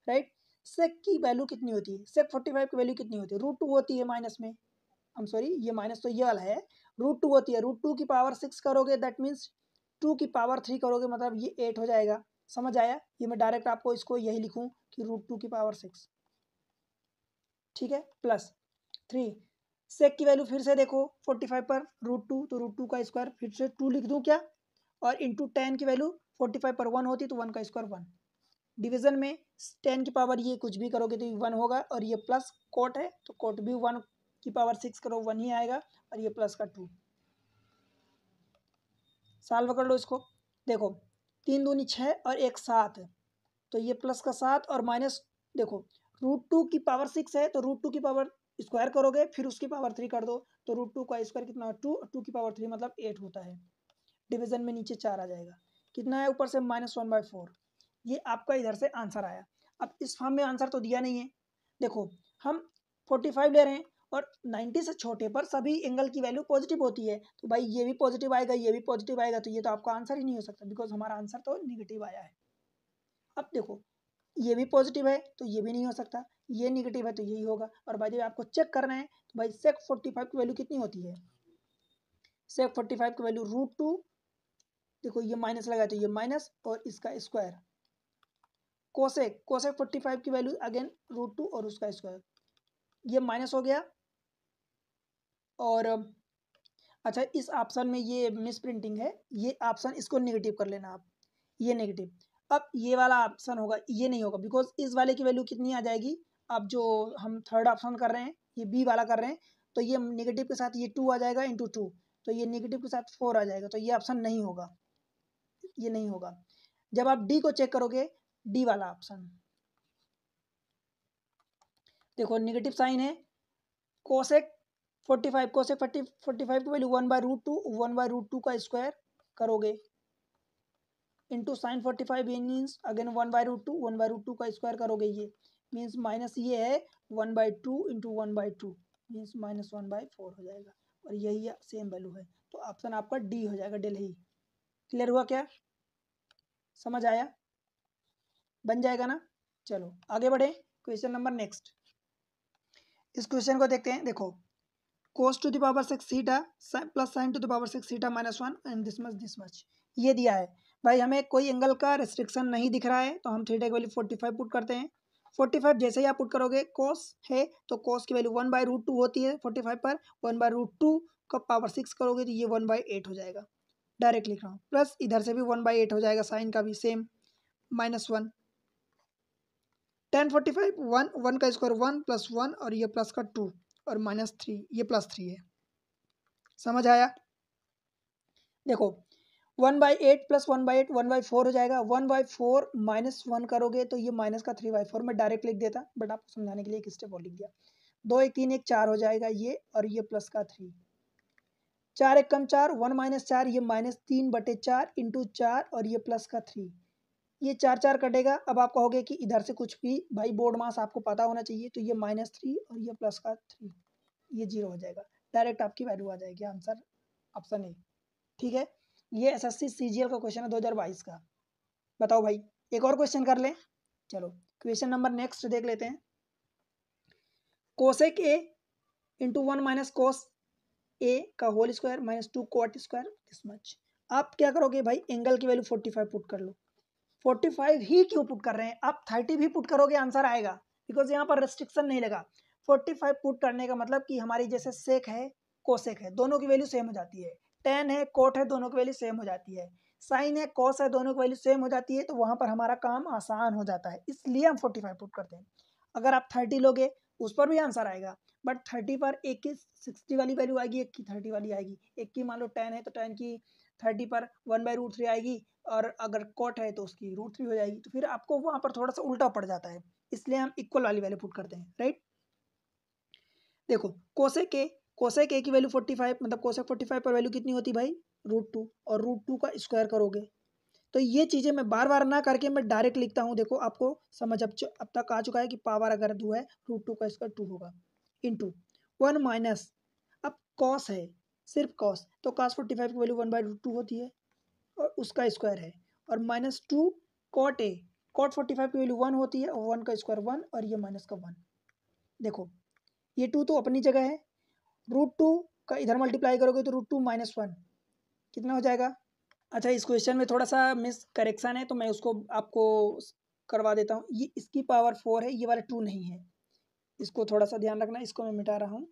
राइट। सेक की वैल्यू कितनी होती है, सेक 45 की वैल्यू कितनी होती है, √2 होती है, माइनस में, आई एम सॉरी ये माइनस तो ये वाला है, √2 होती है, √2 की पावर 6 करोगे दैट मीन्स 2 की पावर 3 करोगे मतलब ये 8 हो जाएगा। समझ आया, ये मैं डायरेक्ट आपको इसको यही लिखूं कि √2 की पावर 6, ठीक है, प्लस 3। सेक की वैल्यू फिर से देखो 45 पर √2, तो √2 का स्क्वायर फिर से 2 लिख दूं क्या, और इंटू 10 की वैल्यू 45 पर 1 होती तो 1 का स्क्वायर 1। डिवीजन में 10 की पावर ये कुछ भी करोगे तो 1 होगा, और ये प्लस कोट है तो कोट भी 1 की पावर 6 करो 1 ही आएगा, और ये प्लस का 2। सॉल्व कर लो इसको। देखो 3 दूनी 6 और 1 7, तो ये प्लस का 7 और माइनस, देखो √2 की पावर 6 है तो √2 की पावर स्क्वायर करोगे फिर उसकी पावर 3 कर दो, तो √2 का स्क्वायर कितना, 2 2 की पावर 3 मतलब 8 होता है। डिवीजन में नीचे 4 आ जाएगा, कितना है ऊपर से -1/4, ये आपका इधर से आंसर आया। अब इस फॉर्म में आंसर तो दिया नहीं है। देखो हम 45 ले रहे हैं और 90 से छोटे पर सभी एंगल की वैल्यू पॉजिटिव होती है, तो भाई ये भी पॉजिटिव आएगा, ये भी पॉजिटिव आएगा, तो ये तो आपका आंसर ही नहीं हो सकता, बिकॉज हमारा आंसर तो निगेटिव आया है। अब देखो ये भी पॉजिटिव है तो ये भी नहीं हो सकता, ये निगेटिव है तो यही होगा। और भाई जब आपको चेक करना है तो भाई सेक 45 की वैल्यू कितनी होती है, सेक 45 की वैल्यू √2, देखो ये माइनस लगा तो ये माइनस और इसका स्क्वायर, कोसेक कोसेक 45 की वैल्यू अगेन √2 और उसका स्क्वायर, ये माइनस हो गया। और अच्छा इस ऑप्शन में ये मिस प्रिंटिंग है, ये ऑप्शन इसको नेगेटिव कर लेना आप, ये नेगेटिव। अब ये वाला ऑप्शन होगा, ये नहीं होगा बिकॉज इस वाले की वैल्यू कितनी आ जाएगी, अब जो हम थर्ड ऑप्शन कर रहे हैं ये बी वाला कर रहे हैं, तो ये नेगेटिव के साथ ये 2 आ जाएगा इंटू 2, तो ये नेगेटिव के साथ 4 आ जाएगा, तो ये ऑप्शन नहीं होगा, ये नहीं होगा। जब आप डी को चेक करोगे, डी वाला ऑप्शन देखो नेगेटिव साइन है, कोसेक 45 कोसेक 45 की वैल्यू 1/√2, 1/√2 का स्क्वायर करोगे इंटू साइन 45 मीन्स अगेन 1/√2, 1/√2 का स्क्वायर करोगे, ये मीन्स माइनस ये है 1/2 इंटू 1/2 मीन्स -1/4 हो जाएगा, और यही सेम वैल्यू है, तो ऑप्शन आपका डी हो जाएगा, दिल्ली। क्लियर हुआ क्या, समझ आया, बन जाएगा ना। चलो आगे बढ़े, क्वेश्चन नंबर नेक्स्ट। इस क्वेश्चन को देखते हैं, देखो cos to the power 6 theta plus sine to the power 6 theta -1 and this much ये दिया है। भाई हमें कोई एंगल का रेस्ट्रिक्शन नहीं दिख रहा है, तो हम थीटा की वैल्यू 45 पुट करते हैं। 45 जैसे ही आप पुट करोगे, cos है तो cos की वैल्यू 1/√2 होती है 45 पर, 1/√2 का पावर 6 करोगे तो ये 1/8 हो जाएगा, डायरेक्ट लिख रहा हूँ। प्लस इधर से भी 1/8 हो जाएगा, साइन का भी सेम -1, tan 45 1 का स्क्वायर 1 + 1 और ये प्लस का 2 और -3, ये +3 है, समझ आया। देखो 1/8 + 1/8 1/4 हो जाएगा, 1/4 -1 करोगे तो ये माइनस का 3/4 में डायरेक्ट लिख देता, बट आपको समझाने के लिए एक स्टेप और लिख दिया। 2 1 3 1 4 हो जाएगा ये, और ये प्लस का 3, 4 1 कम 4, 1 - 4 ये -3/4 इंटू 4 और ये प्लस का 3, ये 4 4 कटेगा। अब आप कहोगे कि इधर से कुछ भी भाई बोर्ड मास आपको पता होना चाहिए, तो ये -3 और ये प्लस का 3, ये 0 हो जाएगा, डायरेक्ट आपकी वैल्यू आ जाएगी, आंसर ऑप्शन ए। ठीक है, ये एसएससी सीजीएल का क्वेश्चन है 2022 का। बताओ भाई, एक और क्वेश्चन कर ले। चलो क्वेश्चन नंबर नेक्स्ट देख लेते हैं। Cosec A into 1 minus cos A का whole square -2 cot square this much. आप क्या करोगे भाई, एंगल की वैल्यू 45 पुट कर लो। 45 ही क्यों पुट कर रहे हैं, आप 30 भी पुट करोगे आंसर आएगा, बिकॉज यहाँ पर रेस्ट्रिक्शन नहीं लगा। 45 पुट करने का मतलब कि हमारी जैसे सेक है कोसेक है, दोनों की वैल्यू सेम हो जाती है, टेन है कोट है, दोनों की वैल्यू सेम हो जाती है, साइन है कॉस है, दोनों की वैल्यू सेम हो जाती है, तो वहां पर हमारा काम आसान हो जाता है, इसलिए हम 45 पुट करते हैं। अगर आप 30 लोगे उस पर भी आंसर आएगा, बट 30 पर एक की 60 वाली वैल्यू आएगी, एक की 30 वाली आएगी, एक की मान लो 10 है तो 10 की 30 पर 1/√3 आएगी, और अगर कॉट है तो उसकी √3 हो जाएगी, तो फिर आपको वहां पर थोड़ा सा उल्टा पड़ जाता है, इसलिए हम इक्वल वाली वैल्यू पुट करते हैं, राइट। देखो कोसेक ए की वैल्यू 45, मतलब कोसेक 45 पर वैल्यू कितनी होती भाई √2, और √2 का स्क्वायर करोगे, तो ये चीजें मैं बार बार ना करके मैं डायरेक्ट लिखता हूँ। देखो आपको समझ अब तक आ चुका है कि पावर अगर 2 है √2 का स्क्वायर 2 होगा, इंटू 1 माइनस, अब कॉस है सिर्फ कॉस, तो कॉस 45 की वैल्यू 1/√2 होती है और उसका स्क्वायर है, और -2 कॉट ए, कॉट 45 की वैल्यू 1 होती है, और 1 का स्क्वायर 1 और ये माइनस का 1। देखो ये 2 तो अपनी जगह है, √2 का इधर मल्टीप्लाई करोगे तो √2 - 1 कितना हो जाएगा। अच्छा इस क्वेश्चन में थोड़ा सा मिस करेक्शन है, तो मैं उसको आपको करवा देता हूँ। ये इसकी पावर 4 है, ये वाला 2 नहीं है, इसको थोड़ा सा ध्यान रखना, इसको मैं मिटा रहा हूँ,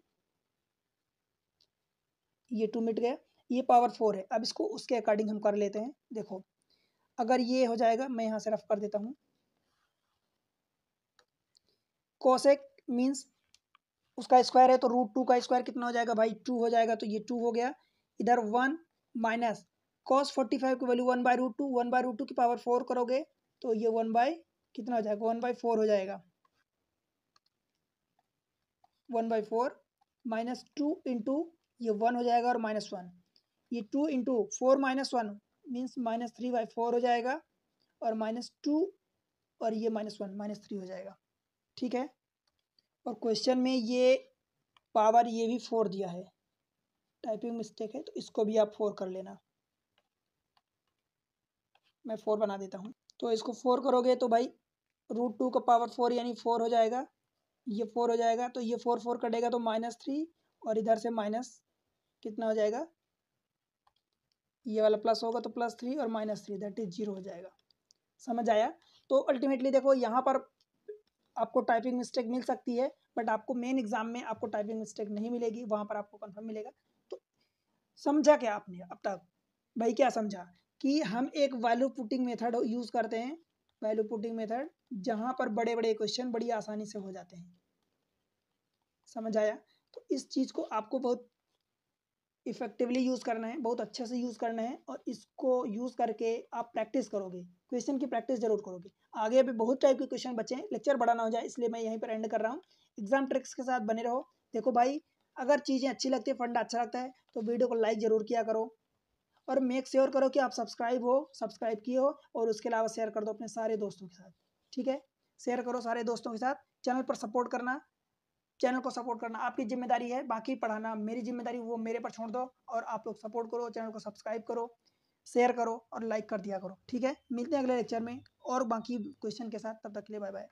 ये 2 मिट गया, ये पावर 4 है। अब इसको उसके अकॉर्डिंग हम कर लेते हैं। देखो अगर ये हो जाएगा, मैं यहाँ से रफ कर देता हूँ, कोसेक मीन्स उसका स्क्वायर है, तो √2 का स्क्वायर कितना हो जाएगा भाई 2 हो जाएगा, तो ये 2 हो गया। इधर 1 माइनस कॉस 45 की वैल्यू 1/√2, 1/√2 की पावर 4 करोगे तो ये 1 बाई कितना हो जाएगा 1/4 हो जाएगा, 1/4 -2 इंटू ये 1 हो जाएगा और -1, ये 2 इंटू 4 - 1 मीन्स -3/4 हो जाएगा, और -2 और ये -1 -3 हो जाएगा। ठीक है, और क्वेश्चन में ये पावर ये भी 4 दिया है, टाइपिंग मिस्टेक है, तो इसको भी आप 4 कर लेना, मैं 4 बना देता हूँ। तो इसको 4 करोगे तो भाई √2 का पावर 4 यानी 4 हो जाएगा, ये 4 हो जाएगा, तो ये 4 4 कटेगा तो -3 और इधर से माइनस कितना हो जाएगा, ये वाला प्लस होगा तो +3 और -3 दैट इज 0 हो जाएगा। समझ आया? तो अल्टीमेटली देखो यहाँ पर आपको टाइपिंग मिस्टेक मिल सकती है, बट आपको मेन एग्जाम में आपको टाइपिंग मिस्टेक नहीं मिलेगी, वहाँ पर आपको कंफर्म मिलेगा। तो समझा क्या आपने अब तक? भाई क्या समझा कि हम एक वैल्यू पुटिंग मेथड यूज़ करते हैं, वैल्यू पुटिंग मेथड, जहाँ पर बड़े बड़े क्वेश्चन बड़ी आसानी से हो जाते हैं। समझ आया? तो इस चीज़ को आपको बहुत इफेक्टिवली यूज़ करना है, बहुत अच्छे से यूज़ करना है, और इसको यूज़ करके आप प्रैक्टिस करोगे, क्वेश्चन की प्रैक्टिस जरूर करोगे। आगे भी बहुत टाइप के क्वेश्चन बचे हैं, लेक्चर बड़ा ना हो जाए इसलिए मैं यहीं पर एंड कर रहा हूँ। एग्जाम ट्रिक्स के साथ बने रहो। देखो भाई, अगर चीज़ें अच्छी लगती है, फंडा अच्छा लगता है, तो वीडियो को लाइक ज़रूर किया करो, और मेक श्योर करो कि आप सब्सक्राइब किए हो, और उसके अलावा शेयर कर दो अपने सारे दोस्तों के साथ। ठीक है, शेयर करो सारे दोस्तों के साथ। चैनल को सपोर्ट करना आपकी जिम्मेदारी है, बाकी पढ़ाना मेरी जिम्मेदारी, वो मेरे पर छोड़ दो, और आप लोग सपोर्ट करो, चैनल को सब्सक्राइब करो, शेयर करो और लाइक कर दिया करो। ठीक है, मिलते हैं अगले लेक्चर में और बाकी क्वेश्चन के साथ। तब तक के लिए बाय बाय।